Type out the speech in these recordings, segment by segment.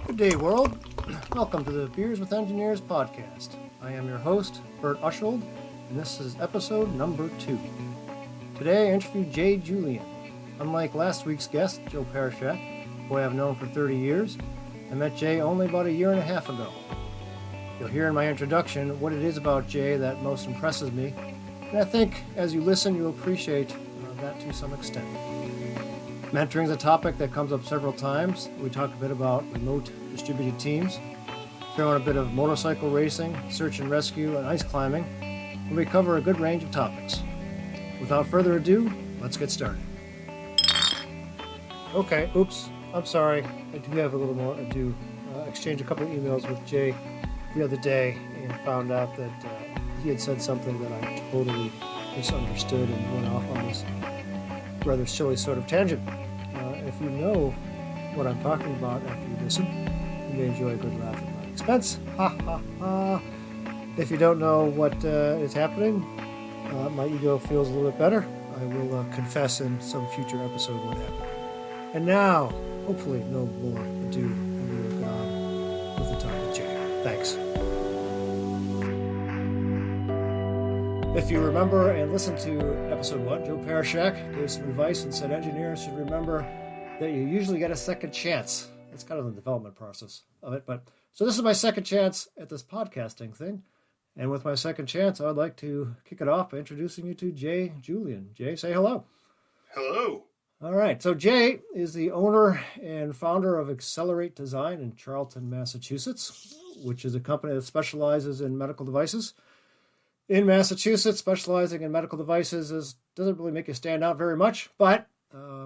Good day, world. Welcome to the Beers with Engineers podcast. I am your host, Bert Ushold, and this is episode number 2. Today I interview Julian. Unlike last week's guest, Joe Parashak, who I have known for 30 years, I met Jay only about a year and a half ago. You'll hear in my introduction what it is about Jay that most impresses me, and I think as you listen you'll appreciate that to some extent. Mentoring is a topic that comes up several times. We talk a bit about remote distributed teams, throw in a bit of motorcycle racing, search and rescue, and ice climbing, and we cover a good range of topics. Without further ado, let's get started. Okay, oops, I'm sorry. I do have a little more ado. Exchanged a couple of emails with Jay the other day and found out that he had said something that I totally misunderstood and went off on this rather silly sort of tangent. If you know what I'm talking about after you listen, you may enjoy a good laugh at my expense. Ha ha ha. If you don't know what is happening, my ego feels a little bit better. I will confess in some future episode what happened. And now, hopefully, no more ado, and we will go on with the talk with Jay. Thanks. If you remember and listened to episode 1, Joe Parashak gave some advice and said engineers should remember that you usually get a second chance. That's kind of the development process of it. So this is my second chance at this podcasting thing. And with my second chance, I would like to kick it off by introducing you to Jay Julian. Jay, say hello. Hello. All right. So Jay is the owner and founder of Accelerate Design in Charlton, Massachusetts, which is a company that specializes in medical devices. In Massachusetts, specializing in medical devices doesn't really make you stand out very much, but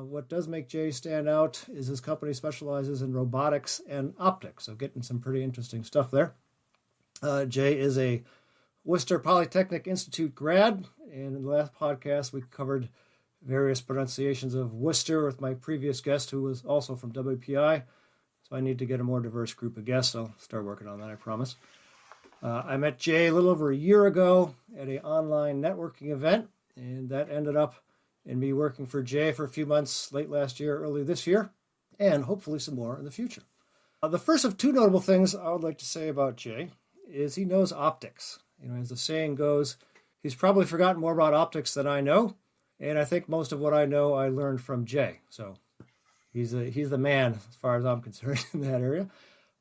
what does make Jay stand out is his company specializes in robotics and optics, so getting some pretty interesting stuff there. Jay is a Worcester Polytechnic Institute grad, and in the last podcast we covered various pronunciations of Worcester with my previous guest who was also from WPI, so I need to get a more diverse group of guests. I'll start working on that, I promise. I met Jay a little over a year ago at an online networking event, and that ended up in me working for Jay for a few months late last year, early this year, and hopefully some more in the future. The first of two notable things I would like to say about Jay is he knows optics. As the saying goes, he's probably forgotten more about optics than I know, and I think most of what I know I learned from Jay. So he's the man as far as I'm concerned in that area.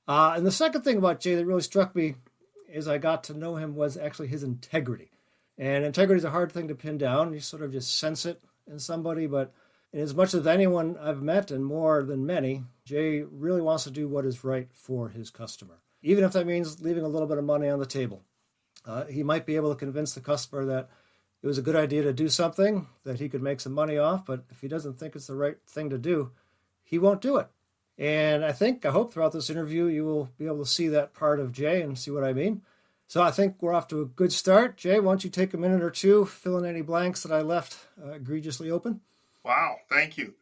And the second thing about Jay that really struck me as I got to know him was actually his integrity. And integrity is a hard thing to pin down. You sort of just sense it in somebody, but as much as anyone I've met, and more than many, Jay really wants to do what is right for his customer, even if that means leaving a little bit of money on the table. He might be able to convince the customer that it was a good idea to do something that he could make some money off, but if he doesn't think it's the right thing to do, he won't do it. And I hope throughout this interview, you will be able to see that part of Jay and see what I mean. So I think we're off to a good start. Jay, why don't you take a minute or two, fill in any blanks that I left egregiously open? Wow, thank you.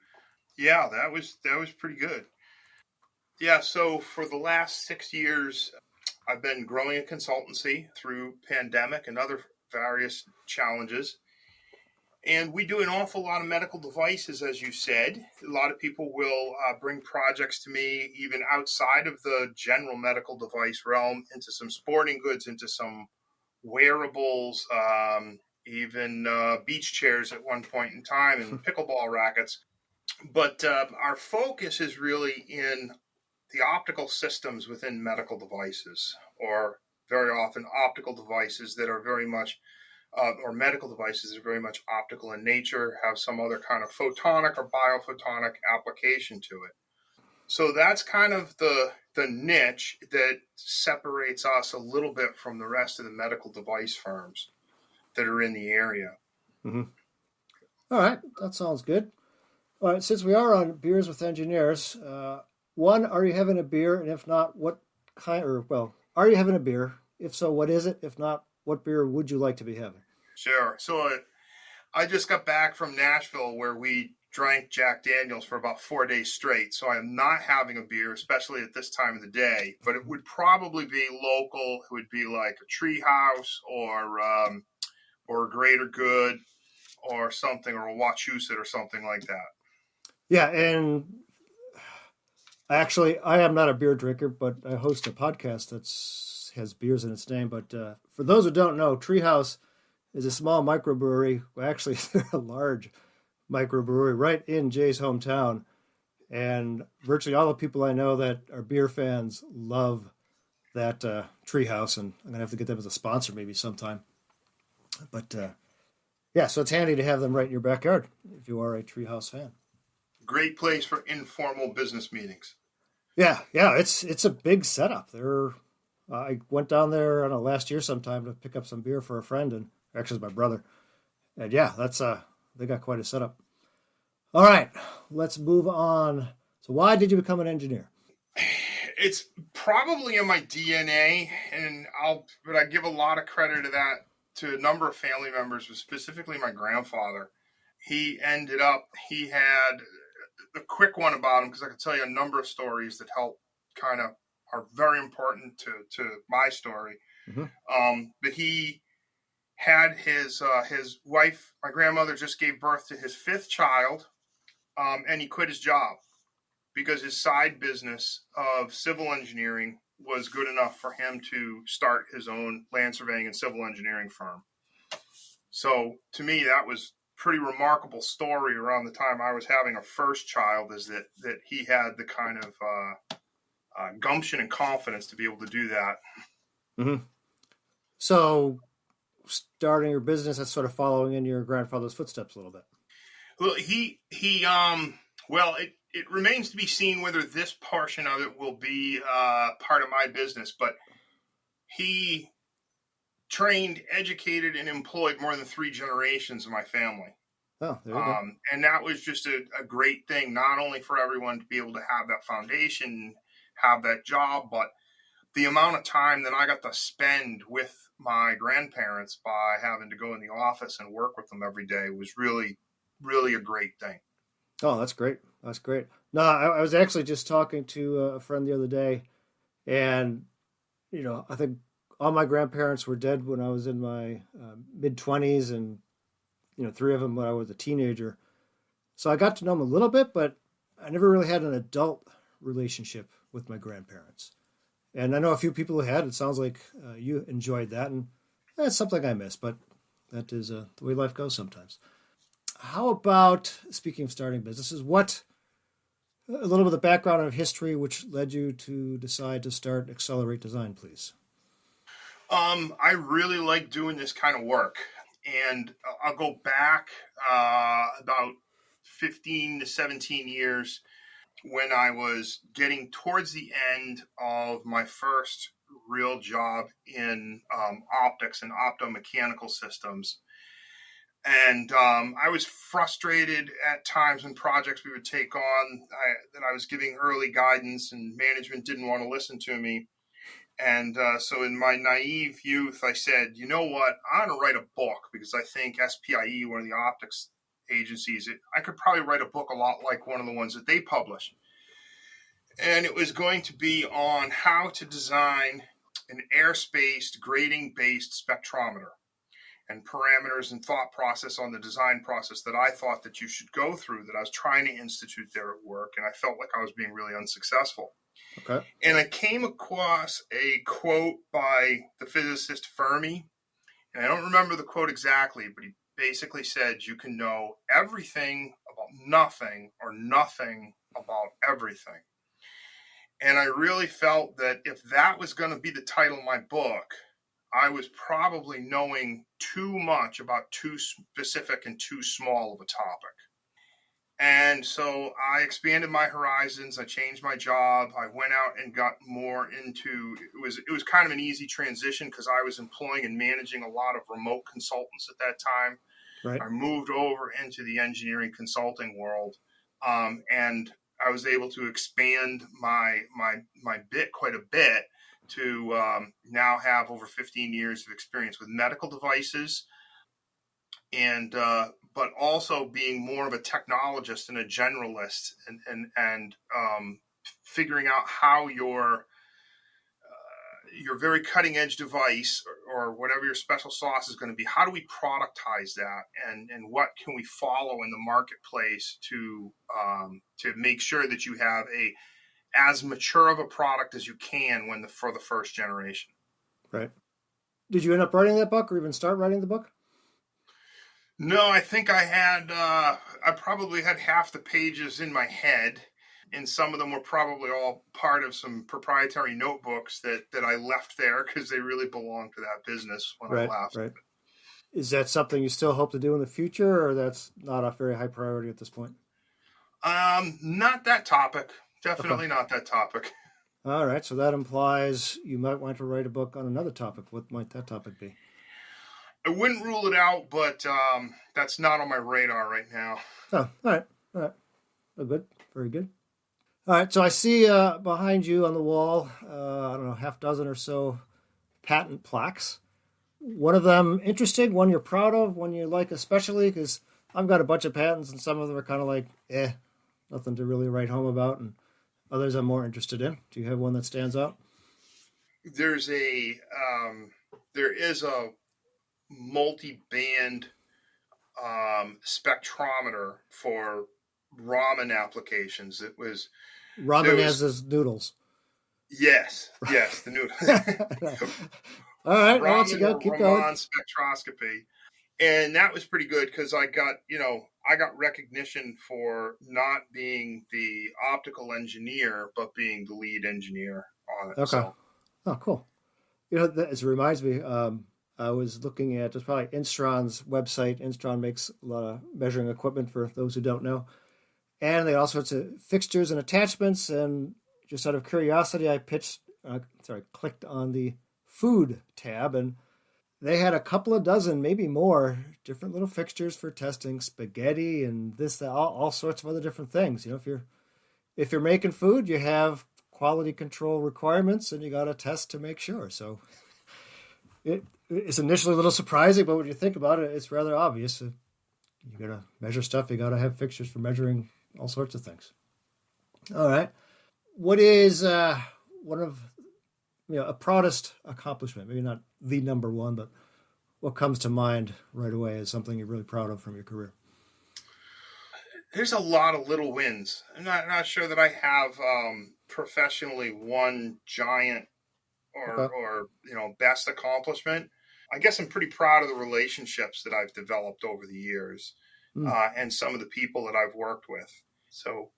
Yeah, that was pretty good. Yeah, so for the last 6 years, I've been growing a consultancy through pandemic and other various challenges. And we do an awful lot of medical devices, as you said. A lot of people will bring projects to me, even outside of the general medical device realm, into some sporting goods, into some wearables, even beach chairs at one point in time, and pickleball rackets. But our focus is really in the optical systems within medical devices, or very often optical devices that are very much or medical devices that are very much optical in nature, have some other kind of photonic or biophotonic application to it. So that's kind of the niche that separates us a little bit from the rest of the medical device firms that are in the area. Mm-hmm. All right, that sounds good. All right, since we are on Beers with Engineers, one, are you having a beer? And if not, what kind, are you having a beer? If so, what is it? If not, what beer would you like to be having? Sure. So I just got back from Nashville where we drank Jack Daniels for about 4 days straight. So I'm not having a beer, especially at this time of the day. But it would probably be local. It would be like a Treehouse or a Greater Good or something, or a Wachusett or something like that. Yeah, and I am not a beer drinker, but I host a podcast that has beers in its name. But for those who don't know, Treehouse is a small microbrewery. Well, actually, they're a large microbrewery right in Jay's hometown. And virtually all the people I know that are beer fans love that Treehouse, and I'm gonna have to get them as a sponsor maybe sometime. But yeah, so it's handy to have them right in your backyard if you are a Treehouse fan. Great place for informal business meetings. Yeah, it's a big setup. I went down there, I don't know, last year sometime to pick up some beer for a friend, and actually it's my brother. And yeah, that's they got quite a setup. All right, let's move on. So why did you become an engineer? It's probably in my DNA, but I give a lot of credit to that to a number of family members, but specifically my grandfather. He had the quick one about him because I could tell you a number of stories that help kind of are very important to my story. Mm-hmm. But he had his wife, my grandmother, just gave birth to his fifth child, and he quit his job because his side business of civil engineering was good enough for him to start his own land surveying and civil engineering firm. So to me, that was pretty remarkable story around the time I was having a first child, is that he had the kind of gumption and confidence to be able to do that. Mm-hmm. So starting your business, that's sort of following in your grandfather's footsteps a little bit. Well, it remains to be seen whether this portion of it will be part of my business, but he trained, educated, and employed more than 3 generations of my family. Oh, there you go. And that was just a great thing, not only for everyone to be able to have that foundation, have that job, but the amount of time that I got to spend with my grandparents by having to go in the office and work with them every day was really, really a great thing. Oh, that's great. That's great. No, I was actually just talking to a friend the other day, and I think all my grandparents were dead when I was in my mid 20s, and 3 of them when I was a teenager. So I got to know them a little bit, but I never really had an adult relationship with my grandparents. And I know a few people who had. It sounds like you enjoyed that, and that's something I miss. But that is the way life goes sometimes. How about, speaking of starting businesses, what a little bit of the background of history which led you to decide to start Accelerate Design, please? I really like doing this kind of work, and I'll go back about 15 to 17 years when I was getting towards the end of my first real job in optics and optomechanical systems. And I was frustrated at times when projects we would take on that I was giving early guidance and management didn't want to listen to me. And so in my naive youth, I said, you know what, I'm going to write a book because I think SPIE, one of the optics agencies, I could probably write a book a lot like one of the ones that they publish. And it was going to be on how to design an airspace grading-based spectrometer and parameters and thought process on the design process that I thought that you should go through, that I was trying to institute there at work, and I felt like I was being really unsuccessful. Okay. And I came across a quote by the physicist Fermi, and I don't remember the quote exactly, but he basically said, you can know everything about nothing or nothing about everything. And I really felt that if that was going to be the title of my book, I was probably knowing too much about too specific and too small of a topic. And so I expanded my horizons. I changed my job. I went out and got more into it was kind of an easy transition because I was employing and managing a lot of remote consultants at that time. Right. I moved over into the engineering consulting world, and I was able to expand my bit quite a bit to now have over 15 years of experience with medical devices, and but also being more of a technologist and a generalist, and figuring out how your very cutting edge device or whatever your special sauce is going to be, how do we productize that, and what can we follow in the marketplace to make sure that you have as mature of a product as you can for the first generation. Right. Did you end up writing that book or even start writing the book? No, I think I probably had half the pages in my head, and some of them were probably all part of some proprietary notebooks that I left there because they really belonged to that business when I Right, left. right. Is that something you still hope to do in the future, or that's not a very high priority at this point? Not that topic. Okay. Definitely not that topic. All right. So that implies you might want to write a book on another topic. What might that topic be? I wouldn't rule it out, but that's not on my radar right now. Oh, all right. All right. Oh, good. Very good. All right. So I see behind you on the wall, I don't know, half dozen or so patent plaques. One of them interesting, one you're proud of, one you like especially, because I've got a bunch of patents and some of them are kind of like, nothing to really write home about, and others I'm more interested in. Do you have one that stands out? There's a there is a multi-band spectrometer for ramen applications. There Ramen as was his noodles. yes, the new All right, well, once ramen again, or keep going. Raman spectroscopy, and that was pretty good because I got recognition for not being the optical engineer but being the lead engineer on it. Okay. So Oh, cool. You know, it reminds me. I was looking at just probably Instron's website. Instron makes a lot of measuring equipment for those who don't know, and they have all sorts of fixtures and attachments. And just out of curiosity, I clicked on the food tab, and they had a couple of dozen, maybe more, different little fixtures for testing spaghetti and this, that, all sorts of other different things. You know, if you're making food, you have quality control requirements, and you got to test to make sure. So it's initially a little surprising, but when you think about it, it's rather obvious. You got to measure stuff. You got to have fixtures for measuring all sorts of things. All right. What is one of a proudest accomplishment? Maybe not the number one, but what comes to mind right away is something you're really proud of from your career? there's a lot of little wins. I'm not sure that I have professionally one giant Okay. or best accomplishment. I guess I'm pretty proud of the relationships that I've developed over the years, Mm. and some of the people that I've worked with. So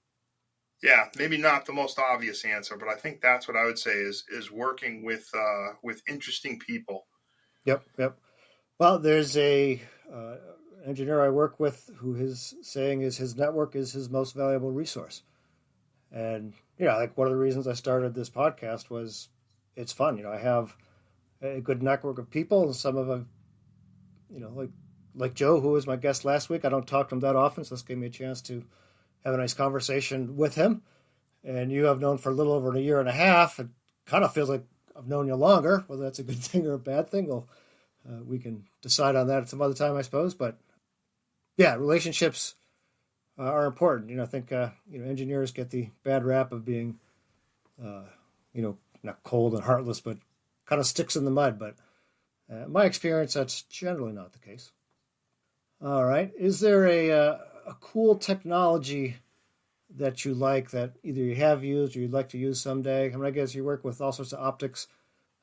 yeah, maybe not the most obvious answer, but I think that's what I would say is working with interesting people. Yep. Yep. Well, there's a uh, engineer I work with who his saying is his network is his most valuable resource. And like one of the reasons I started this podcast was it's fun. I have a good network of people, and some of them, like Joe, who was my guest last week. I don't talk to him that often, so this gave me a chance to have a nice conversation with him. And you have known for a little over a year and a half. It kind of feels like I've known you longer. Whether that's a good thing or a bad thing, well, we can decide on that at some other time, I suppose. But yeah, relationships are important. I think engineers get the bad rap of being, not cold and heartless, but kind of sticks in the mud. But my experience, that's generally not the case. All right, is there a cool technology that you like that either you have used or you'd like to use someday? I mean, I guess you work with all sorts of optics.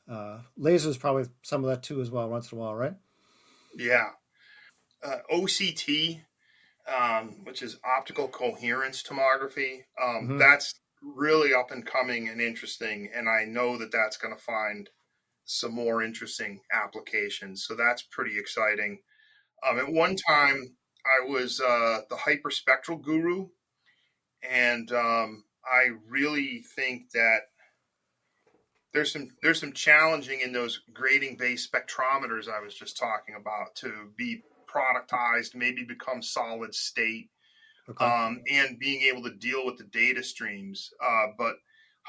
Lasers probably some of that too as well, once in a while, right? Yeah, OCT, which is optical coherence tomography. Mm-hmm. That's really up and coming and interesting, and I know that that's going to find some more interesting applications. So that's pretty exciting. At one time, I was the hyperspectral guru, and I really think that there's some challenging in those grading based spectrometers I was just talking about to be productized, maybe become solid state, Okay. and being able to deal with the data streams. But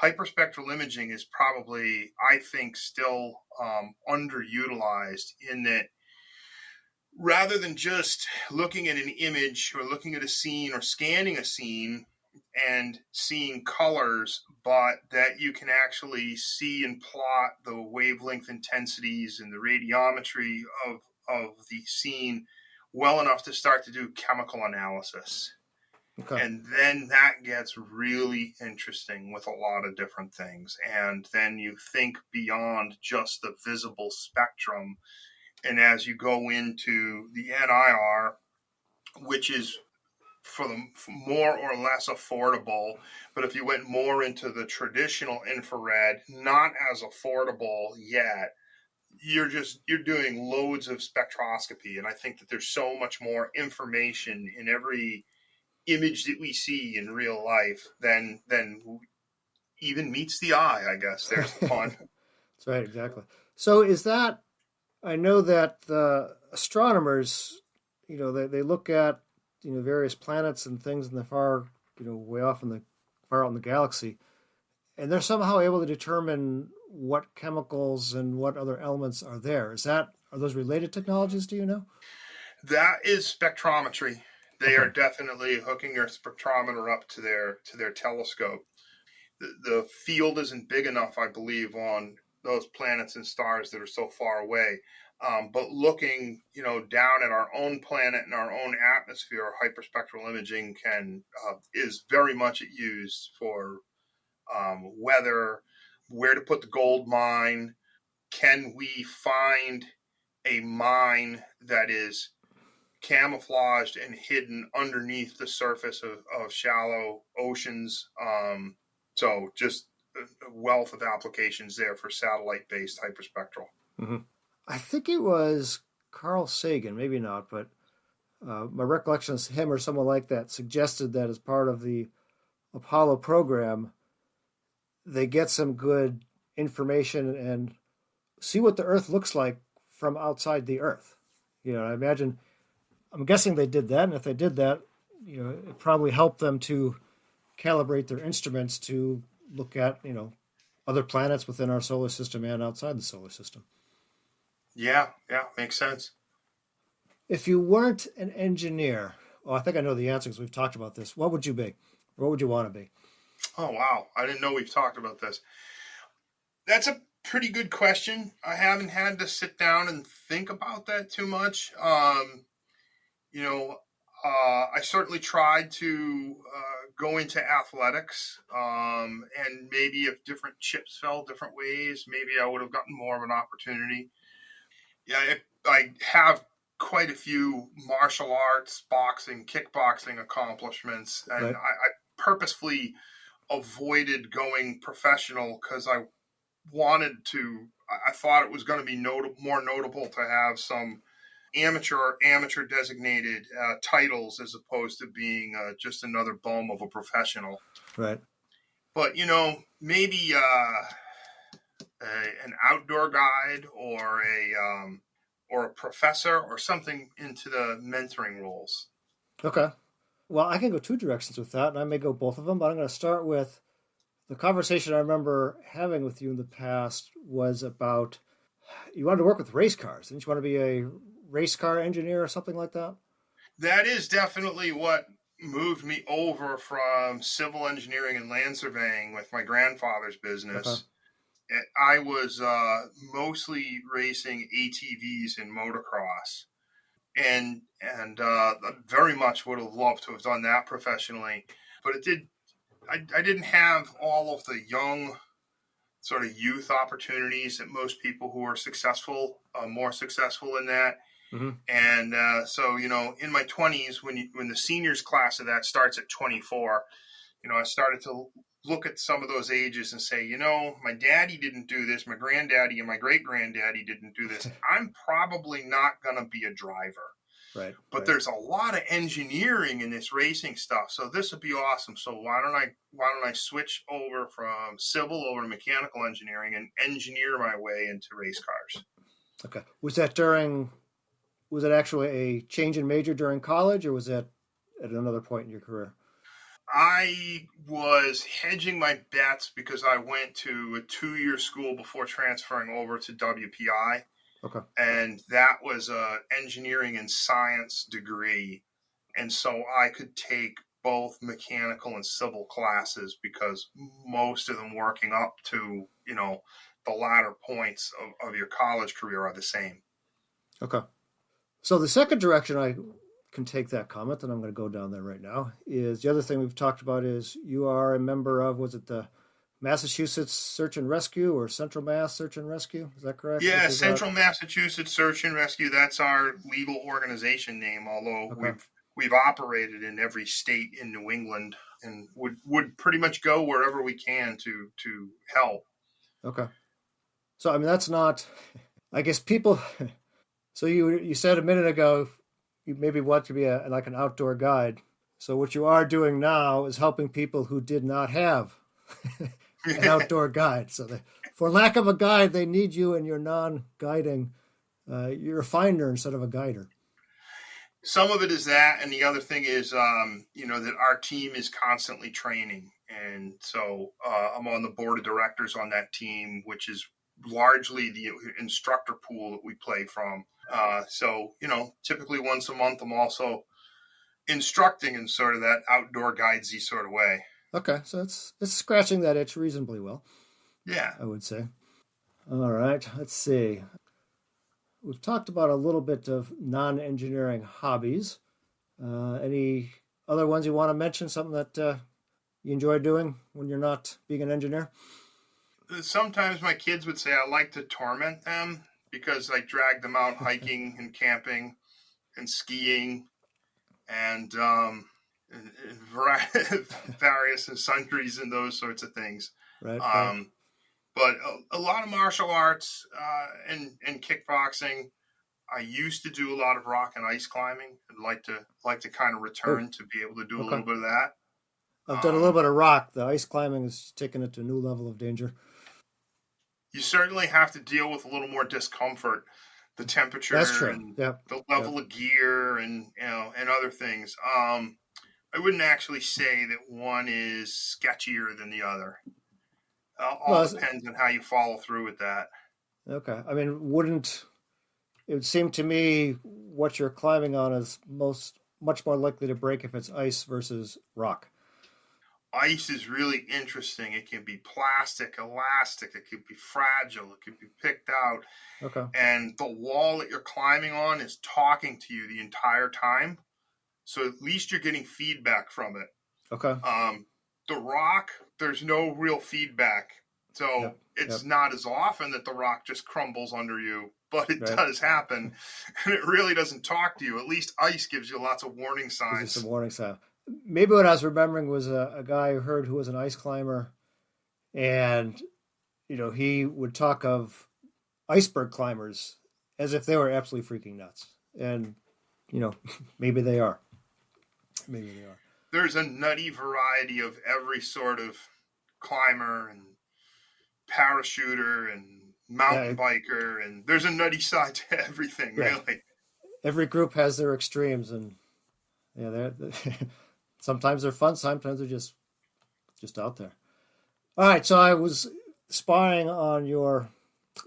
hyperspectral imaging is probably, I think, still underutilized in that rather than just looking at an image or looking at a scene or scanning a scene and seeing colors, but that you can actually see and plot the wavelength intensities and the radiometry of the scene well enough to start to do chemical analysis. Okay. And then that gets really interesting with a lot of different things. And then you think beyond just the visible spectrum. And as you go into the NIR, which is for the more or less affordable, but if you went more into the traditional infrared, not as affordable yet, you're doing loads of spectroscopy. And I think that there's so much more information in every image that we see in real life than even meets the eye, I guess. There's the pun. That's right, exactly. So is that, I know that the astronomers, they look at, various planets and things in the far, way off in the far out in the galaxy, and they're somehow able to determine what chemicals and what other elements are there. Are those related technologies, do you know? That is spectrometry. They Okay. are definitely hooking their spectrometer up to their telescope. The field isn't big enough, I believe, on those planets and stars that are so far away. But looking, down at our own planet and our own atmosphere, hyperspectral imaging is very much used for weather, where to put the gold mine. Can we find a mine that is camouflaged and hidden underneath the surface of shallow oceans? So just a wealth of applications there for satellite-based hyperspectral. Hmm. I think it was Carl Sagan, maybe not, but my recollection is him or someone like that suggested that as part of the Apollo program, they get some good information and see what the Earth looks like from outside the Earth. I'm guessing they did that, and if they did that, it probably helped them to calibrate their instruments to look at, other planets within our solar system and outside the solar system. Yeah, makes sense. If you weren't an engineer, I think I know the answer because we've talked about this. What would you be? What would you want to be? Oh wow, I didn't know we've talked about this. That's a pretty good question. I haven't had to sit down and think about that too much. You know, I certainly tried to go into athletics, and maybe if different chips fell different ways, maybe I would have gotten more of an opportunity. Yeah, I have quite a few martial arts, boxing, kickboxing accomplishments, and Right? I purposefully avoided going professional because I wanted to. I thought it was going to be more notable to have some amateur designated titles as opposed to being just another bum of a professional. Right. But maybe an outdoor guide or a professor or something into the mentoring roles. Okay. Well, I can go two directions with that, and I may go both of them, but I'm going to start with the conversation I remember having with you in the past was about you wanted to work with race cars. Didn't you want to be a race car engineer or something like that? That is definitely what moved me over from civil engineering and land surveying with my grandfather's Okay. business. I was mostly racing ATVs in motocross, and very much would have loved to have done that professionally, but it did. I didn't have all of the young sort of youth opportunities that most people who are successful, more successful in that. Mm-hmm. And so, in my 20s, when the seniors class of that starts at 24, I started to look at some of those ages and say, my daddy didn't do this, my granddaddy and my great granddaddy didn't do this. I'm probably not going to be a driver. Right. But Right. there's a lot of engineering in this racing stuff, so this would be awesome. So why don't I switch over from civil over to mechanical engineering and engineer my way into race cars? Okay. Was it actually a change in major during college, or was that at another point in your career? I was hedging my bets because I went to a 2-year school before transferring over to WPI, Okay. and that was a engineering and science degree, and so I could take both mechanical and civil classes because most of them working up to the latter points of your college career are the same. Okay. So the second direction I can take that comment, and I'm going to go down there right now, is the other thing we've talked about is you are a member of, was it the Massachusetts Search and Rescue or Central Mass Search and Rescue? Is that correct? Yeah, Central Massachusetts Search and Rescue. That's our legal organization name. Although Okay. we've operated in every state in New England and would pretty much go wherever we can to help. Okay. So I mean, that's not. I guess people. So you said a minute ago you maybe want to be like an outdoor guide. So what you are doing now is helping people who did not have an outdoor guide. So for lack of a guide, they need you, and you're non-guiding. You're a finder instead of a guider. Some of it is that, and the other thing is, that our team is constantly training, and so I'm on the board of directors on that team, which is largely the instructor pool that we play from. So typically once a month, I'm also instructing in sort of that outdoor guidesy sort of way. Okay, so it's scratching that itch reasonably well. Yeah, I would say. All right, let's see. We've talked about a little bit of non-engineering hobbies. Any other ones you want to mention? Something that you enjoy doing when you're not being an engineer? Sometimes my kids would say I like to torment them because I drag them out hiking and camping and skiing and various and sundries and those sorts of things. Right. But a lot of martial arts and kickboxing. I used to do a lot of rock and ice climbing. I'd like to kind of return to be able to do a little bit of that. I've done a little bit of rock. The ice climbing is taking it to a new level of danger. You certainly have to deal with a little more discomfort, the temperature, That's true. and Yep. the level of gear, and and other things. I wouldn't actually say that one is sketchier than the other. All depends on how you follow through with that. Okay. I mean, it would seem to me what you're climbing on is much more likely to break if it's ice versus rock. Ice is really interesting. It can be plastic, elastic, it can be fragile, it can be picked out. Okay. And the wall that you're climbing on is talking to you the entire time. So at least you're getting feedback from it. Okay. The rock, there's no real feedback. So it's not as often that the rock just crumbles under you, but it does happen. And it really doesn't talk to you. At least ice gives you lots of warning signs. Gives you some warning signs. Maybe what I was remembering was a guy I heard who was an ice climber, and he would talk of iceberg climbers as if they were absolutely freaking nuts, and maybe they are. Maybe they are. There's a nutty variety of every sort of climber and parachuter and mountain biker, and there's a nutty side to everything, really. Every group has their extremes, and they're sometimes they're fun, sometimes they're just out there. All right, so I was spying on your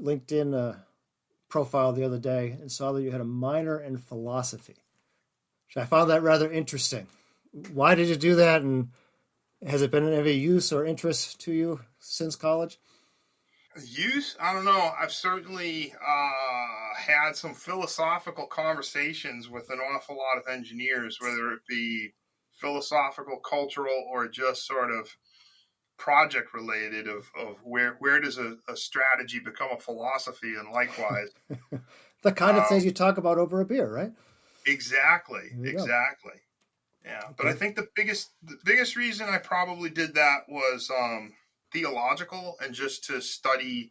LinkedIn profile the other day and saw that you had a minor in philosophy. I found that rather interesting. Why did you do that, and has it been of any use or interest to you since college? Use? I don't know. I've certainly had some philosophical conversations with an awful lot of engineers, whether it be philosophical, cultural, or just sort of project related of where does a strategy become a philosophy, and likewise. The kind of things you talk about over a beer, right? Exactly. Yeah. Okay. But I think the biggest reason I probably did that was theological, and just to study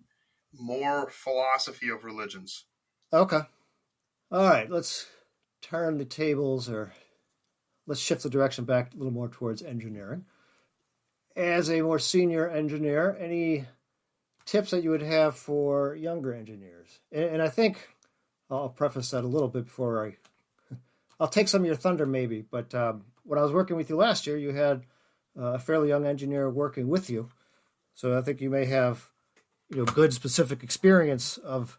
more philosophy of religions. Okay. All right. Let's turn the tables, or let's shift the direction back a little more towards engineering. As a more senior engineer, any tips that you would have for younger engineers? And I think I'll preface that a little bit before I'll take some of your thunder maybe, but when I was working with you last year, you had a fairly young engineer working with you. So I think you may have good specific experience of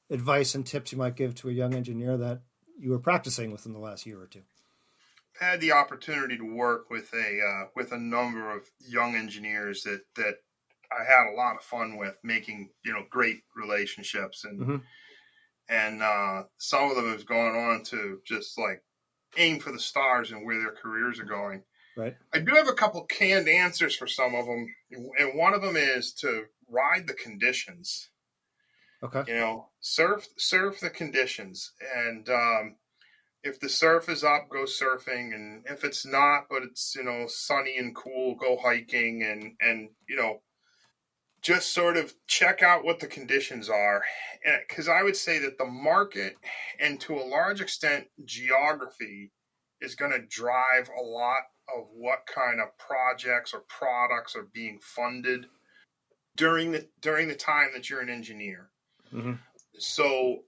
advice and tips you might give to a young engineer that you were practicing within the last year or two. I had the opportunity to work with a number of young engineers that I had a lot of fun with, making great relationships, and some of them have gone on to just like aim for the stars and where their careers are going. Right. I do have a couple canned answers for some of them, and one of them is to ride the conditions. Okay. Surf the conditions, and if the surf is up, go surfing, and if it's not, but it's sunny and cool, go hiking, and just sort of check out what the conditions are, because I would say that the market, and to a large extent geography, is going to drive a lot of what kind of projects or products are being funded during the time that you're an engineer. Mm-hmm. So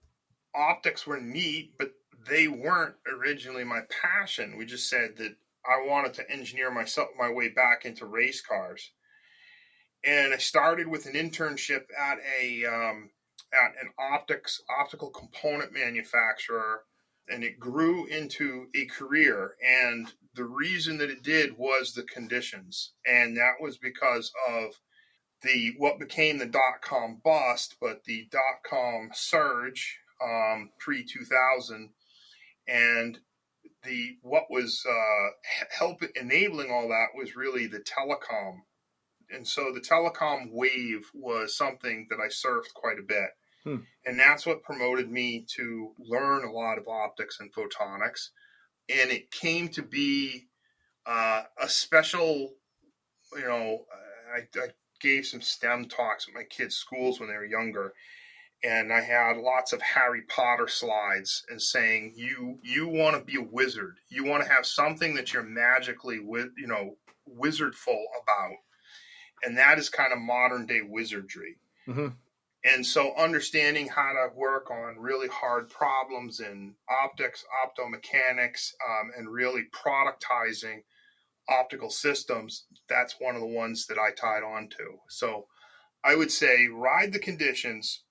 optics were neat, but they weren't originally my passion. We just said that I wanted to engineer my way back into race cars, and I started with an internship at an optical component manufacturer, and it grew into a career. And the reason that it did was the conditions, and that was because of what became the .com bust, but the .com surge pre 2000, and what was help enabling all that was really the telecom. And so the telecom wave was something that I surfed quite a bit. And that's what promoted me to learn a lot of optics and photonics. And it came to be a special, I gave some STEM talks at my kids' schools when they were younger. And I had lots of Harry Potter slides and saying, you want to be a wizard. You want to have something that you're magically, wizardful about. And that is kind of modern day wizardry. Mm-hmm. And so understanding how to work on really hard problems in optics, optomechanics, and really productizing optical systems, that's one of the ones that I tied on to. So I would say ride the conditions,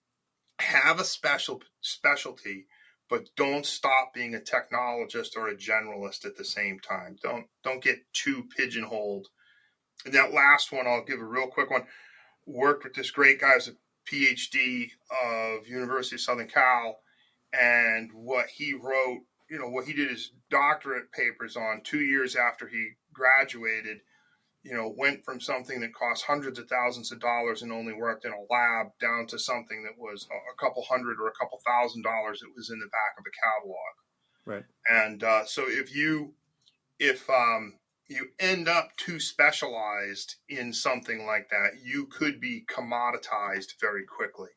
have a specialty, but don't stop being a technologist or a generalist at the same time. Don't get too pigeonholed. And that last one, I'll give a real quick one. Worked with this great guy who's a PhD of University of Southern Cal, and what he wrote, what he did his doctorate papers on 2 years after he graduated, went from something that cost hundreds of thousands of dollars and only worked in a lab down to something that was a couple hundred or a couple $1,000s that was in the back of a catalog. Right. And so if you end up too specialized in something like that, you could be commoditized very quickly.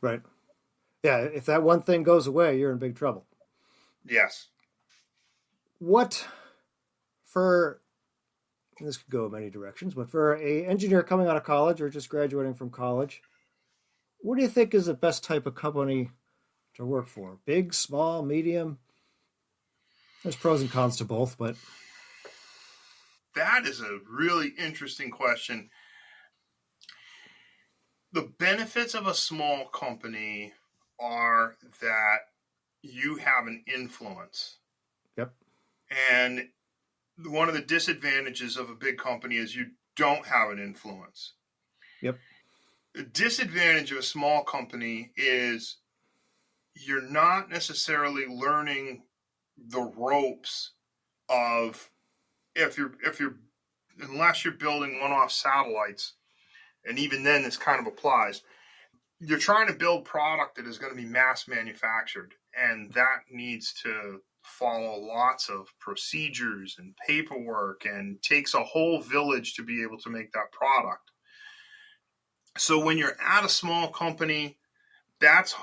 Right. Yeah, if that one thing goes away, you're in big trouble. Yes. What for, this could go in many directions, but for an engineer coming out of college or just graduating from college, what do you think is the best type of company to work for? Big, small, medium? There's pros and cons to both, but... That is a really interesting question. The benefits of a small company are that you have an influence. Yep. And one of the disadvantages of a big company is you don't have an influence. Yep. The disadvantage of a small company is you're not necessarily learning the ropes of unless you're building one-off satellites, and even then this kind of applies. You're trying to build product that is going to be mass manufactured, and that needs to follow lots of procedures and paperwork, and takes a whole village to be able to make that product. So when you're at a small company, that's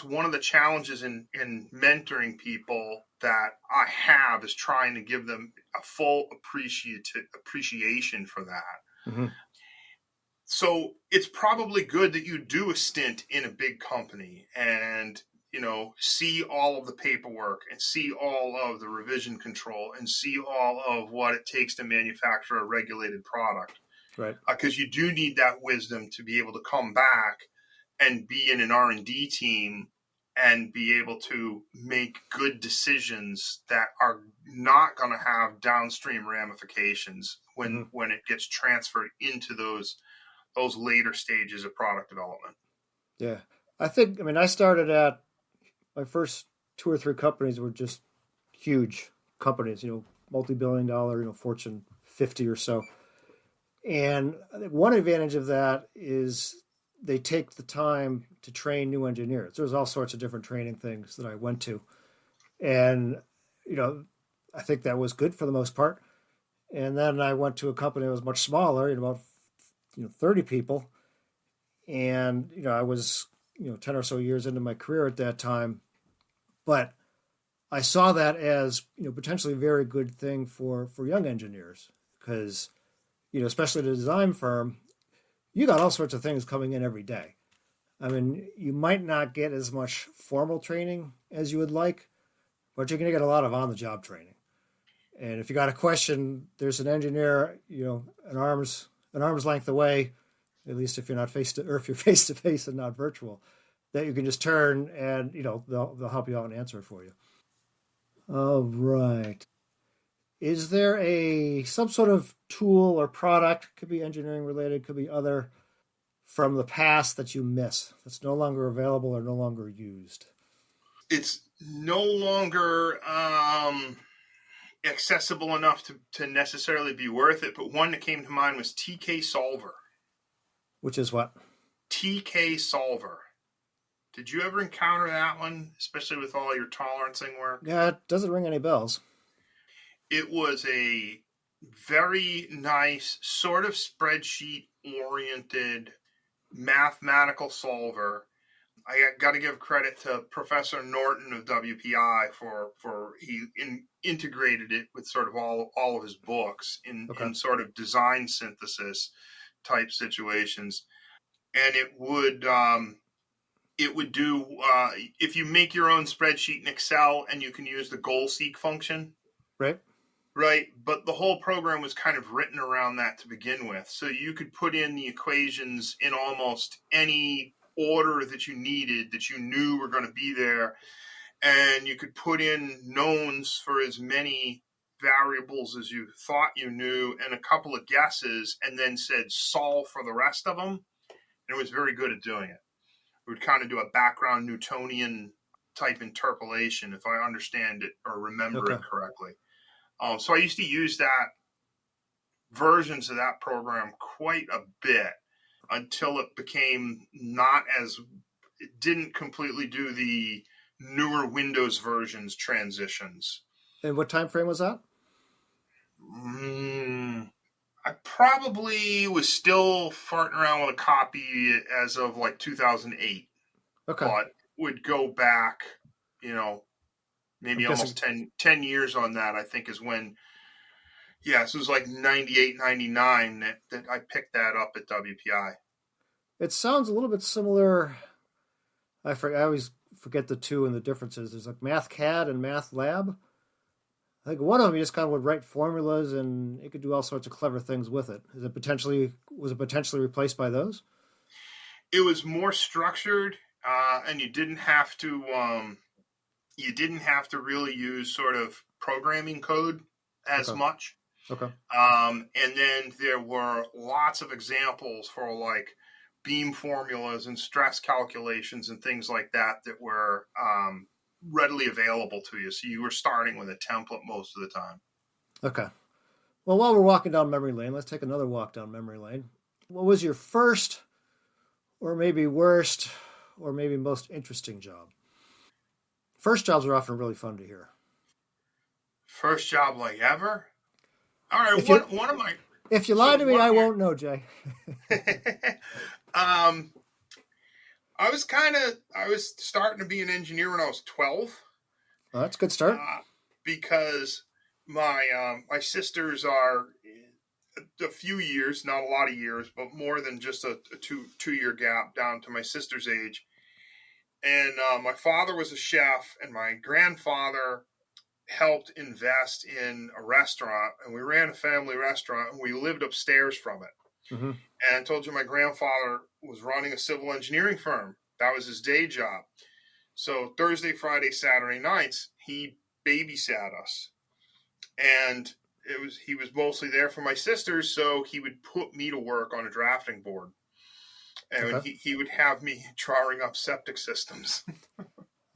one of the challenges in mentoring people that I have, is trying to give them a full appreciation for that. Mm-hmm. So it's probably good that you do a stint in a big company and see all of the paperwork and see all of the revision control and see all of what it takes to manufacture a regulated product. Right. Because you do need that wisdom to be able to come back and be in an R&D team and be able to make good decisions that are not going to have downstream ramifications when it gets transferred into those later stages of product development. Yeah. I started at my first 2 or 3 companies were just huge companies, multi-billion dollar, Fortune 50 or so. And I think one advantage of that is they take the time to train new engineers. There's all sorts of different training things that I went to. And, I think that was good for the most part. And then I went to a company that was much smaller, about 30 people. And, I was, 10 or so years into my career at that time. But I saw that as, potentially a very good thing for young engineers because, especially the design firm, you got all sorts of things coming in every day. I mean, you might not get as much formal training as you would like, but you're going to get a lot of on-the-job training. And if you got a question, there's an engineer, an arm's length away, at least if you're not if you're face to face and not virtual, that you can just turn and they'll help you out and answer it for you. All right. Is there some sort of tool or product, could be engineering related, could be other, from the past that you miss, that's no longer available or no longer used? It's no longer accessible enough to necessarily be worth it, but one that came to mind was TK Solver. Which is what? TK Solver. Did you ever encounter that one, especially with all your tolerancing work? Yeah, it doesn't ring any bells. It was a very nice, sort of spreadsheet-oriented mathematical solver. I got to give credit to Professor Norton of WPI for he integrated it with sort of all of his books in sort of design synthesis type situations, and it would do if you make your own spreadsheet in Excel and you can use the goal seek function, right? But the whole program was kind of written around that to begin with, so you could put in the equations in almost any order that you needed, that you knew were going to be there, and you could put in knowns for as many variables as you thought you knew and a couple of guesses, and then said solve for the rest of them. And it was very good at doing it. It would kind of do a background Newtonian type interpolation, if I understand it or remember it correctly. So I used to use versions of that program quite a bit until it became it didn't completely do the newer Windows versions transitions. And what time frame was that? I probably was still farting around with a copy as of like 2008. Okay. But would go back, maybe almost 10 years on that, I think is when, so it was like 98, 99 that I picked that up at WPI. It sounds a little bit similar. I always forget the two and the differences. There's like MathCAD and MathLab. I think one of them you just kind of would write formulas and it could do all sorts of clever things with it. Was it potentially replaced by those? It was more structured, and you didn't have to really use sort of programming code as much. Okay. And then there were lots of examples for like beam formulas and stress calculations and things like that were readily available to you. So you were starting with a template most of the time. Okay. Well, while we're walking down memory lane, let's take another walk down memory lane. What was your first or maybe worst or maybe most interesting job? First jobs are often really fun to hear. First job like ever? All right, if you lie to me, I won't know, Jay. I was starting to be an engineer when I was 12. Oh, that's a good start. Because my sisters are a few years, not a lot of years, but more than just a two-year gap down to my sister's age. And my father was a chef, and my grandfather helped invest in a restaurant, and we ran a family restaurant, and we lived upstairs from it. Mm-hmm. And I told you my grandfather was running a civil engineering firm. That was his day job. So Thursday, Friday, Saturday nights, he babysat us. And he was mostly there for my sisters, so he would put me to work on a drafting board. And he would have me drawing up septic systems.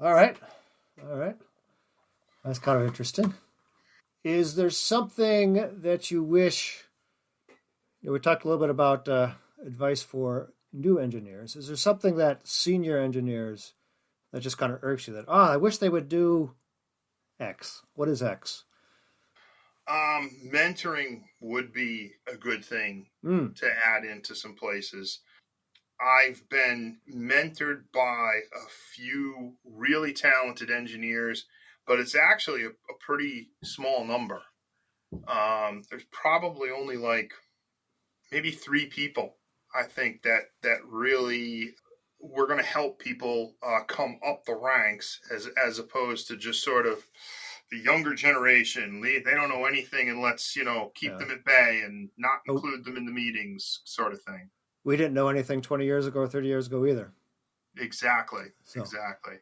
All right. That's kind of interesting. Is there something that you wish? We talked a little bit about advice for new engineers. Is there something that senior engineers that just kind of irks you that, I wish they would do X? What is X? Mentoring would be a good thing Mm, to add into some places. I've been mentored by a few really talented engineers, but it's actually a pretty small number. There's probably only like maybe 3 people, I think, that really we're going to help people come up the ranks as opposed to just sort of the younger generation. They don't know anything, and let's keep yeah. them at bay and not Oh, include them in the meetings, sort of thing. we didn't know anything 20 years ago or 30 years ago either. Exactly, So, exactly.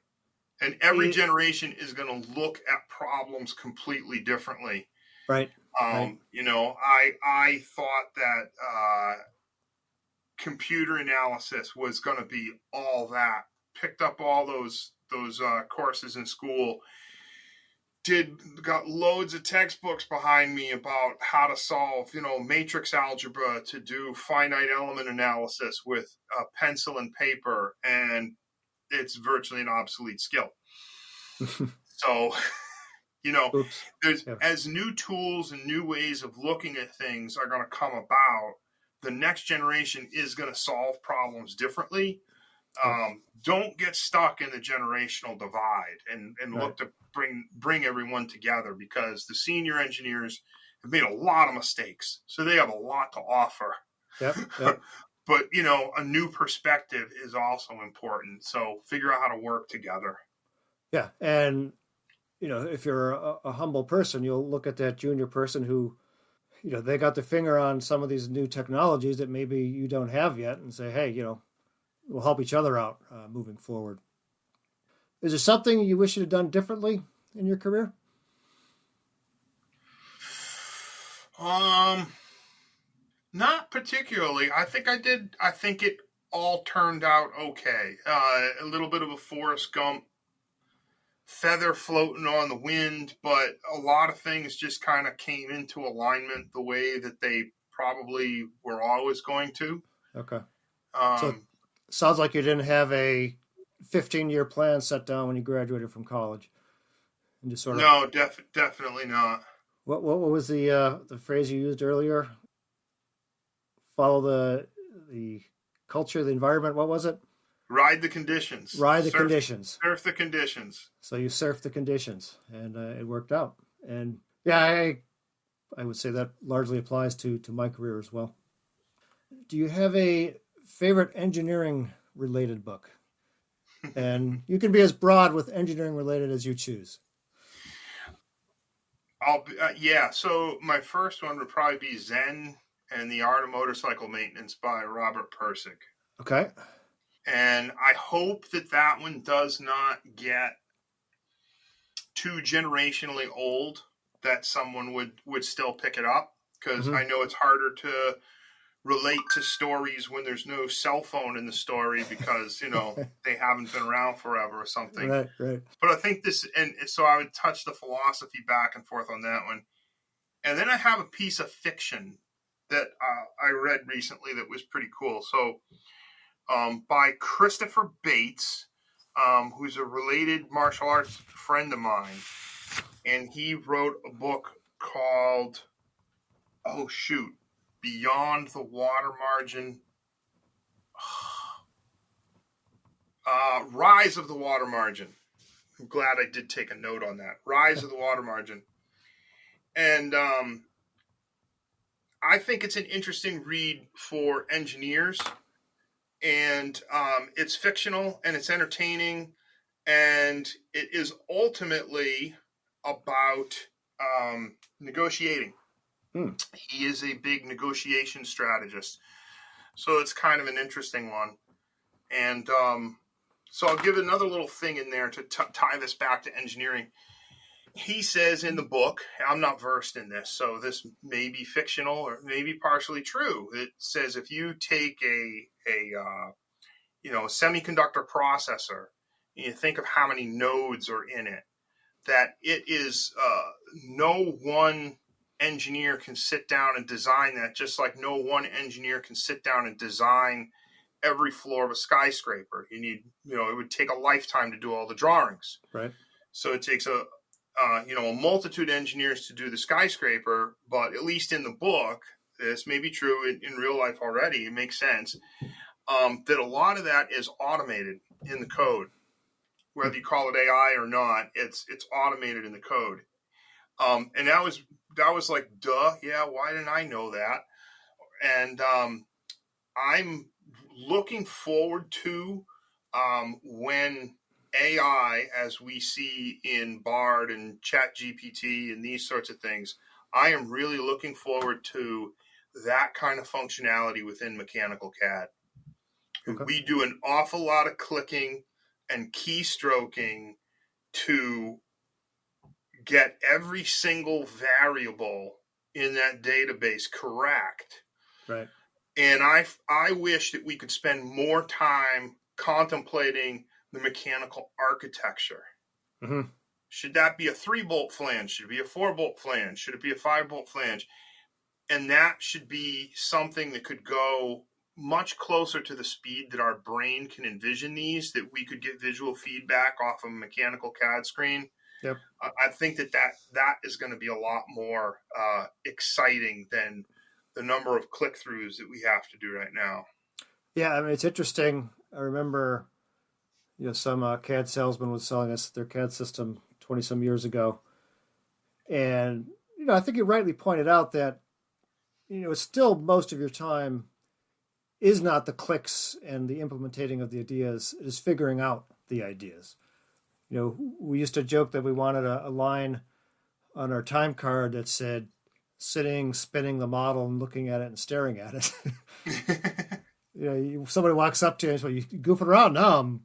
And every it, generation is going to look at problems completely differently. right, right. I thought that computer analysis was going to be all that. Picked up all those courses in school. Got loads of textbooks behind me about how to solve matrix algebra, to do finite element analysis with pencil and paper, and it's virtually an obsolete skill. So Oops. there's, Yeah. as new tools and new ways of looking at things are going to come about, the next generation is going to solve problems differently. Yep. Don't get stuck in the generational divide, and Right. look to bring everyone together, because the senior engineers have made a lot of mistakes, so they have a lot to offer. Yep. Yep. But a new perspective is also important, so figure out how to work together. Yeah. And, if you're a humble person, you'll look at that junior person who, they got their finger on some of these new technologies that maybe you don't have yet and say, hey, we'll help each other out moving forward. Is there something you wish you'd have done differently in your career? um Not particularly. I think it all turned out okay. A little bit of a Forrest Gump feather floating on the wind, but a lot of things just kind of came into alignment the way that they probably were always going to. Okay. So it Um, sounds like you didn't have a 15-year plan set down when you graduated from college. And just sort of, no, definitely not. what was the phrase you used earlier? Follow the culture, the environment. What was it? Ride the conditions, Ride the conditions. surf the conditions. So you surfed the conditions, and it worked out. And yeah, I would say that largely applies to my career as well. Do you have a favorite engineering related book? And you can be as broad with engineering related as you choose. Yeah. So my first one would probably be Zen and the Art of Motorcycle Maintenance by Robert Persick. Okay. And I hope that one does not get too generationally old, that someone would still pick it up, because Mm-hmm. I know it's harder to relate to stories when there's no cell phone in the story, because they haven't been around forever or something. Right, right. But I think this, and so I would touch the philosophy back and forth on that one. And then I have a piece of fiction that I read recently that was pretty cool. So by Christopher Bates, who's a related martial arts friend of mine, and he wrote a book called, oh shoot, Beyond the Water Margin, Rise of the Water Margin. I'm glad I did take a note on that. Rise of the Water Margin, and I think it's an interesting read for engineers, and it's fictional and it's entertaining, and it is ultimately about negotiating. Hmm. He is a big negotiation strategist, so it's kind of an interesting one. And so I'll give another little thing in there to tie this back to engineering. He says in the book, I'm not versed in this, so this may be fictional or maybe partially true. It says if you take a semiconductor processor, and you think of how many nodes are in it, that it is no one engineer can sit down and design that, just like no one engineer can sit down and design every floor of a skyscraper. You need, it would take a lifetime to do all the drawings. Right. So it takes a multitude of engineers to do the skyscraper, but at least in the book, this may be true in real life already, it makes sense, that a lot of that is automated in the code. Whether you call it AI or not, it's automated in the code. And that was like, duh, yeah, why didn't I know that? And I'm looking forward to when AI, as we see in Bard and ChatGPT and these sorts of things, I am really looking forward to that kind of functionality within Mechanical CAD. Okay. We do an awful lot of clicking and keystroking to get every single variable in that database correct. Right. And I wish that we could spend more time contemplating the mechanical architecture. Mm-hmm. Should that be a 3-bolt flange? Should it be a 4-bolt flange? Should it be a 5-bolt flange? And that should be something that could go much closer to the speed that our brain can envision these, that we could get visual feedback off of a mechanical CAD screen. Yep. I think that is going to be a lot more exciting than the number of click-throughs that we have to do right now. Yeah, I mean, it's interesting. I remember, some CAD salesman was selling us their CAD system 20-some years ago. And, I think you rightly pointed out that, it's still most of your time is not the clicks and the implementing of the ideas, it is figuring out the ideas. We used to joke that we wanted a line on our time card that said, sitting, spinning the model and looking at it and staring at it. Somebody walks up to you and says, well, you goofing around? No, I'm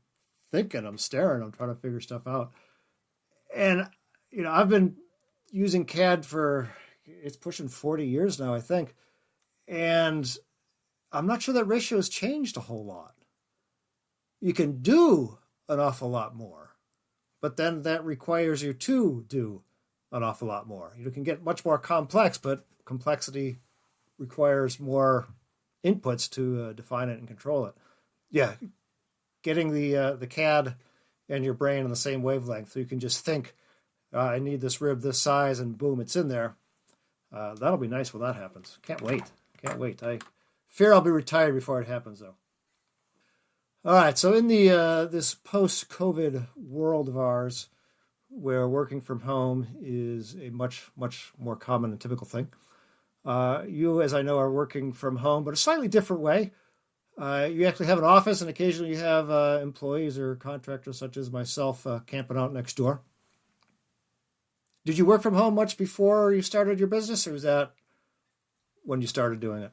thinking, I'm staring, I'm trying to figure stuff out. And, I've been using CAD it's pushing 40 years now, I think. And I'm not sure that ratio has changed a whole lot. You can do an awful lot more, but then that requires you to do an awful lot more. You can get much more complex, but complexity requires more inputs to define it and control it. Yeah, getting the CAD and your brain on the same wavelength, so you can just think, I need this rib this size, and boom, it's in there. That'll be nice when that happens. Can't wait. I fear I'll be retired before it happens, though. All right, so in the this post-COVID world of ours, where working from home is a much, much more common and typical thing. You, as I know, are working from home, but a slightly different way. You actually have an office, and occasionally you have employees or contractors such as myself camping out next door. Did you work from home much before you started your business, or was that when you started doing it?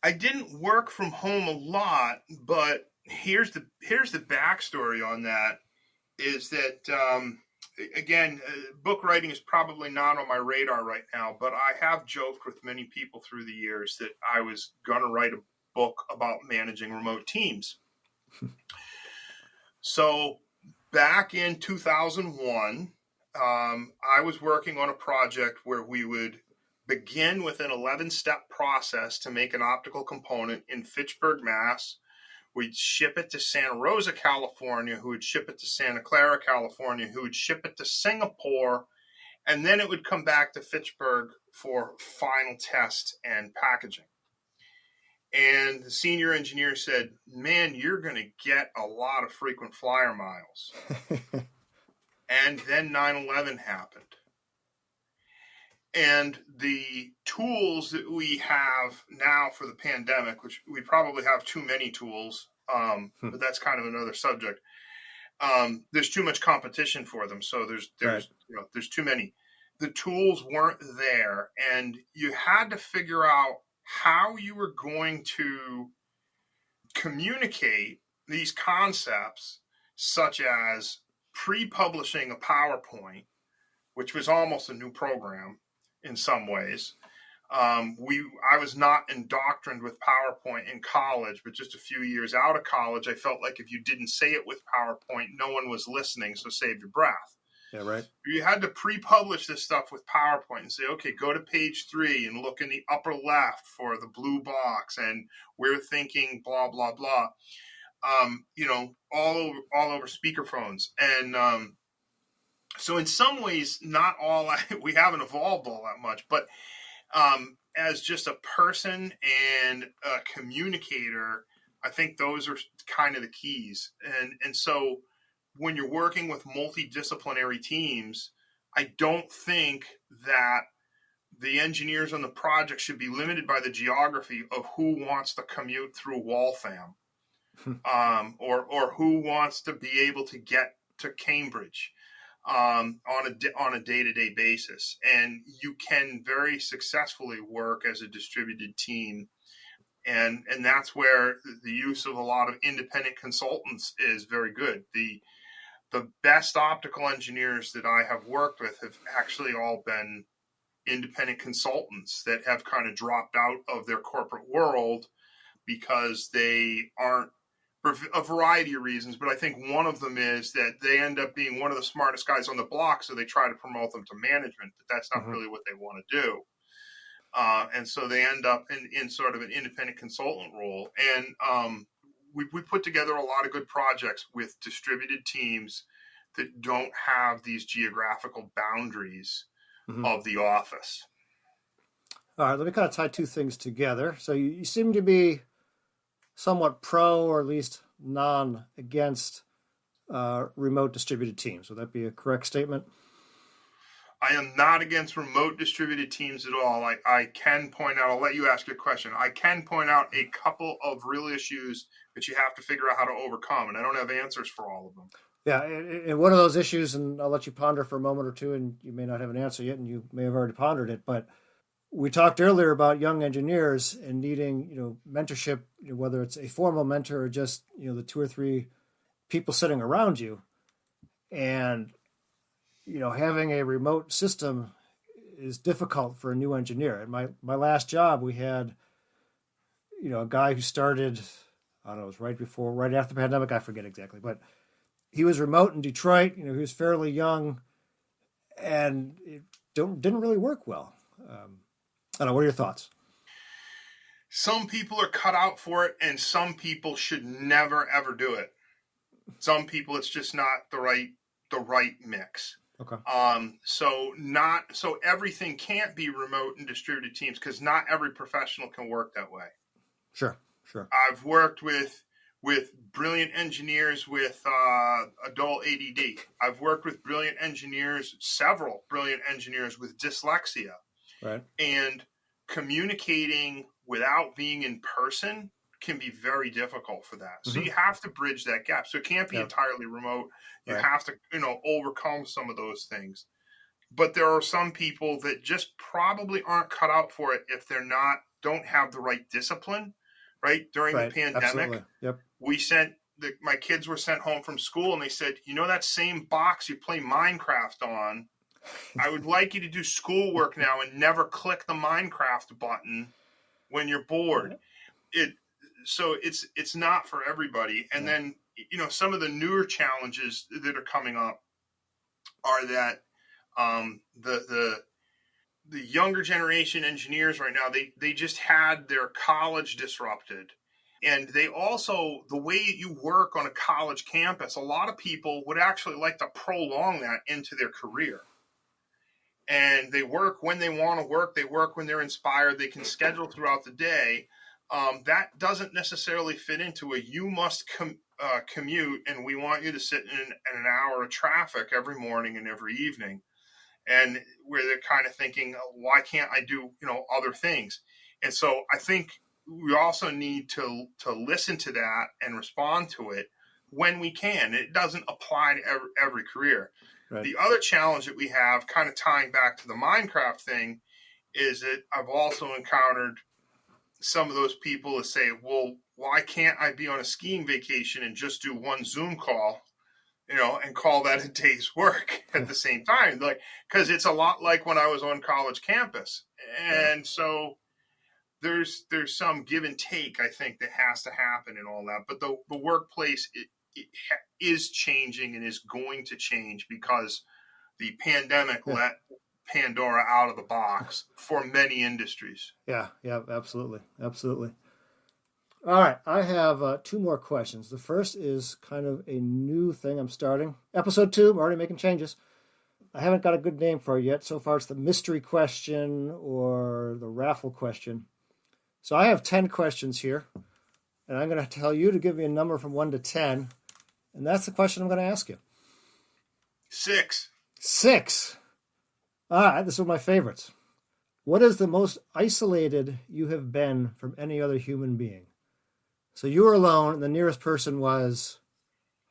I didn't work from home a lot, but here's the backstory on that is that, again, book writing is probably not on my radar right now, but I have joked with many people through the years that I was going to write a book about managing remote teams. So back in 2001, I was working on a project where we would begin with an 11-step process to make an optical component in Fitchburg, Mass. We'd ship it to Santa Rosa, California, who would ship it to Santa Clara, California, who would ship it to Singapore, and then it would come back to Fitchburg for final test and packaging. And the senior engineer said, man, you're going to get a lot of frequent flyer miles. And then 9/11 happened. And the tools that we have now for the pandemic, which we probably have too many tools, but that's kind of another subject. There's too much competition for them, so there's too many. The tools weren't there, and you had to figure out how you were going to communicate these concepts, such as pre-publishing a PowerPoint, which was almost a new program in some ways, I was not indoctrined with PowerPoint in college, but just a few years out of college, I felt like if you didn't say it with PowerPoint, no one was listening. So save your breath. Yeah, right. You had to pre-publish this stuff with PowerPoint and say, okay, go to page 3 and look in the upper left for the blue box, and we're thinking blah blah blah. All over speakerphones, and so in some ways, not all we haven't evolved all that much, but as just a person and a communicator, I think those are kind of the keys. And so when you're working with multidisciplinary teams, I don't think that the engineers on the project should be limited by the geography of who wants to commute through Waltham, or who wants to be able to get to Cambridge on a day-to-day basis. And you can very successfully work as a distributed team. And that's where the use of a lot of independent consultants is very good. The best optical engineers that I have worked with have actually all been independent consultants that have kind of dropped out of their corporate world because they aren't, for a variety of reasons, but I think one of them is that they end up being one of the smartest guys on the block, so they try to promote them to management, but that's not really what they want to do. And so they end up in sort of an independent consultant role. And we put together a lot of good projects with distributed teams that don't have these geographical boundaries of the office. All right, let me kind of tie two things together. So you seem to be somewhat pro, or at least non against remote distributed teams. Would that be a correct statement? I am not against remote distributed teams at all. I can point out, I'll let you ask your question. I can point out a couple of real issues that you have to figure out how to overcome, and I don't have answers for all of them. Yeah, and one of those issues, and I'll let you ponder for a moment or two, and you may not have an answer yet, and you may have already pondered it, but we talked earlier about young engineers and needing, mentorship, whether it's a formal mentor or just, the 2 or 3 people sitting around you. And, having a remote system is difficult for a new engineer. At my last job, we had, a guy who started, I don't know, it was right after the pandemic, I forget exactly, but he was remote in Detroit. He was fairly young, and it didn't really work well. I don't know. What are your thoughts? Some people are cut out for it, and some people should never ever do it. Some people, it's just not the right mix. Okay. So everything can't be remote and distributed teams, because not every professional can work that way. Sure. I've worked with brilliant engineers with adult ADD. I've worked with several brilliant engineers with dyslexia. Right. And communicating without being in person can be very difficult for that. So you have to bridge that gap. So it can't be entirely remote. You have to, overcome some of those things. But there are some people that just probably aren't cut out for it if don't have the right discipline, right? During the pandemic, absolutely. Yep. My kids were sent home from school, and they said, that same box you play Minecraft on, I would like you to do schoolwork now and never click the Minecraft button when you're bored. So it's not for everybody. And then, some of the newer challenges that are coming up are that the younger generation engineers right now, they just had their college disrupted. And they also, the way you work on a college campus, a lot of people would actually like to prolong that into their career. And they work when they want to work. They work when they're inspired. They can schedule throughout the day. That doesn't necessarily fit into you must commute, and we want you to sit in an hour of traffic every morning and every evening. And where they're kind of thinking, why can't I do, other things? And so I think we also need to listen to that and respond to it when we can. It doesn't apply to every career. Right. The other challenge that we have, kind of tying back to the Minecraft thing, is that I've also encountered some of those people that say, well, why can't I be on a skiing vacation and just do one Zoom call, and call that a day's work at the same time. Like, because it's a lot like when I was on college campus. And so there's some give and take, I think, that has to happen and all that. But the workplace it is changing and is going to change because the pandemic let Pandora out of the box for many industries. Yeah, absolutely. Absolutely. All right, I have 2 more questions. The first is kind of a new thing I'm starting. Episode 2, I'm already making changes. I haven't got a good name for it yet. So far, it's the mystery question or the raffle question. So I have 10 questions here, and I'm going to tell you to give me a number from 1 to 10, and that's the question I'm going to ask you. 6. 6. All right, this is one of my favorites. What is the most isolated you have been from any other human being? So you were alone, and the nearest person was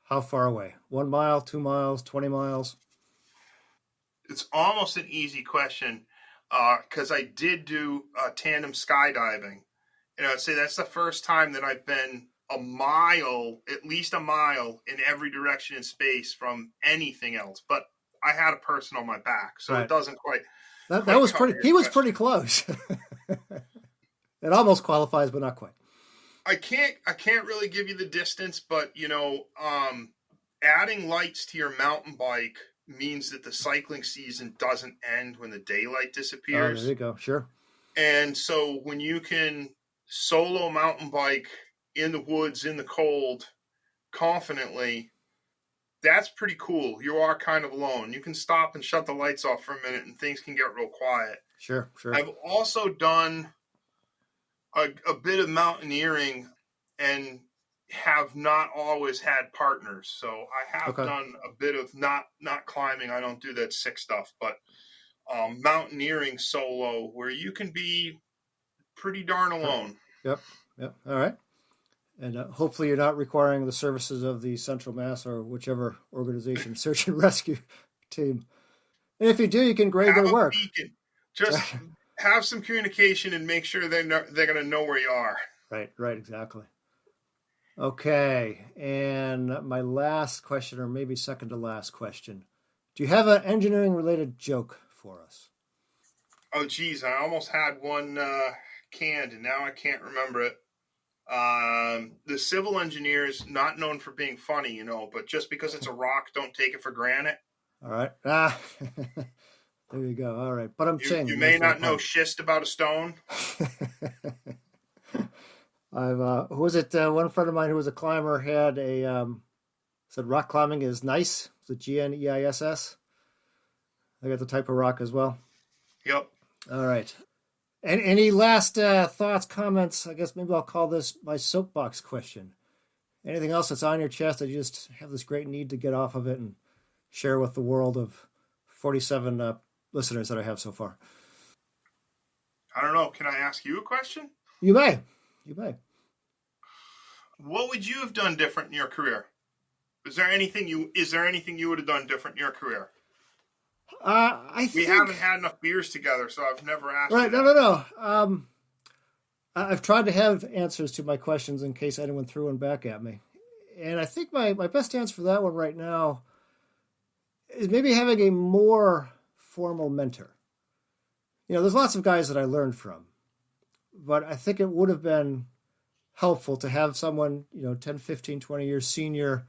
how far away? 1 mile, 2 miles, 20 miles? It's almost an easy question because I did do tandem skydiving. And I'd say that's the first time that I've been at least a mile in every direction in space from anything else. But I had a person on my back, so It doesn't quite. That was pretty. He was pretty close. It almost qualifies, but not quite. I can't really give you the distance, but adding lights to your mountain bike means that the cycling season doesn't end when the daylight disappears. Oh, there you go. Sure. And so when you can solo mountain bike in the woods in the cold confidently, that's pretty cool. You are kind of alone. You can stop and shut the lights off for a minute and things can get real quiet. Sure. I've also done a bit of mountaineering and have not always had partners. So I have done a bit of not climbing. I don't do that sick stuff, but mountaineering solo where you can be pretty darn alone. Yep. All right. And hopefully you're not requiring the services of the Central Mass or whichever organization search and rescue team. And if you do, you can grade their work. Beacon. Just have some communication and make sure they're going to know where you are. Right, exactly. Okay, and my last question, or maybe second to last question. Do you have an engineering-related joke for us? Oh, geez, I almost had one canned, and now I can't remember it. The civil engineer is not known for being funny, but just because it's a rock, don't take it for granted. All right. There you go. All right. But you may not know schist about a stone. Who was it? One friend of mine who was a climber had said rock climbing is nice. It's a GNEISS. I got the type of rock as well. Yep. All right. And any last thoughts, comments? I guess maybe I'll call this my soapbox question. Anything else that's on your chest that you just have this great need to get off of it and share with the world of 47 listeners that I have so far? I don't know. Can I ask you a question? You may. What would you have done different in your career? Is there anything you would have done different in your career? We haven't had enough beers together, so I've never asked. Right? No. I've tried to have answers to my questions in case anyone threw one back at me, and I think my best answer for that one right now is maybe having a more formal mentor. There's lots of guys that I learned from, but I think it would have been helpful to have someone, 10, 15, 20 years senior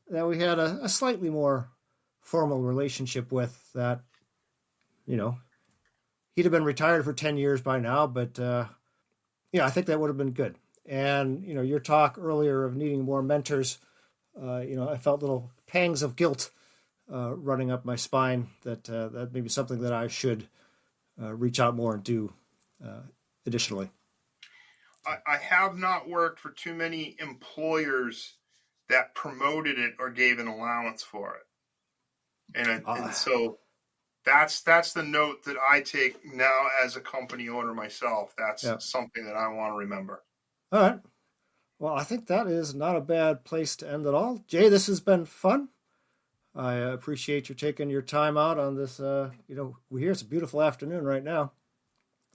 that we had a slightly more formal relationship with that, he'd have been retired for 10 years by now, but, I think that would have been good. And, your talk earlier of needing more mentors, I felt little pangs of guilt running up my spine that may be something that I should reach out more and do additionally. I have not worked for too many employers that promoted it or gave an allowance for it. And so that's the note that I take now as a company owner myself. That's something that I want to remember. All right. Well, I think that is not a bad place to end it all. Jay, this has been fun. I appreciate you taking your time out on this. We hear it's a beautiful afternoon right now.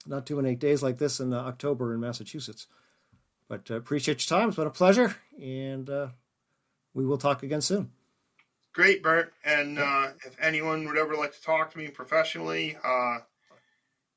Not too many days like this in October in Massachusetts. But appreciate your time. It's been a pleasure. And we will talk again soon. Great, Bert. And if anyone would ever like to talk to me professionally,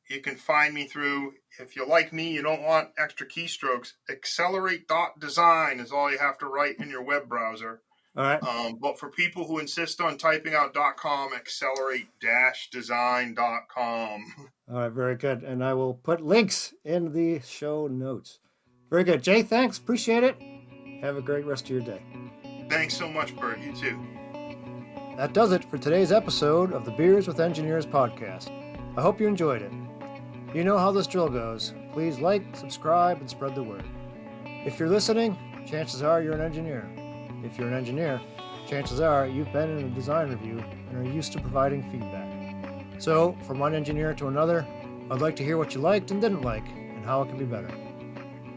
you can find me through, if you like me, you don't want extra keystrokes, accelerate.design is all you have to write in your web browser. All right. But for people who insist on typing out .com, accelerate-design.com. All right, very good. And I will put links in the show notes. Very good. Jay, thanks. Appreciate it. Have a great rest of your day. Thanks so much, Bert. You too. That does it for today's episode of the Beers with Engineers podcast. I hope you enjoyed it. You know how this drill goes. Please like, subscribe, and spread the word. If you're listening, chances are you're an engineer. If you're an engineer, chances are you've been in a design review and are used to providing feedback. So, from one engineer to another, I'd like to hear what you liked and didn't like and how it can be better.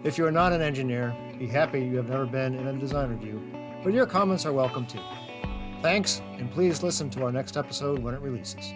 If you are not an engineer, be happy you have never been in a design review, but your comments are welcome too. Thanks, and please listen to our next episode when it releases.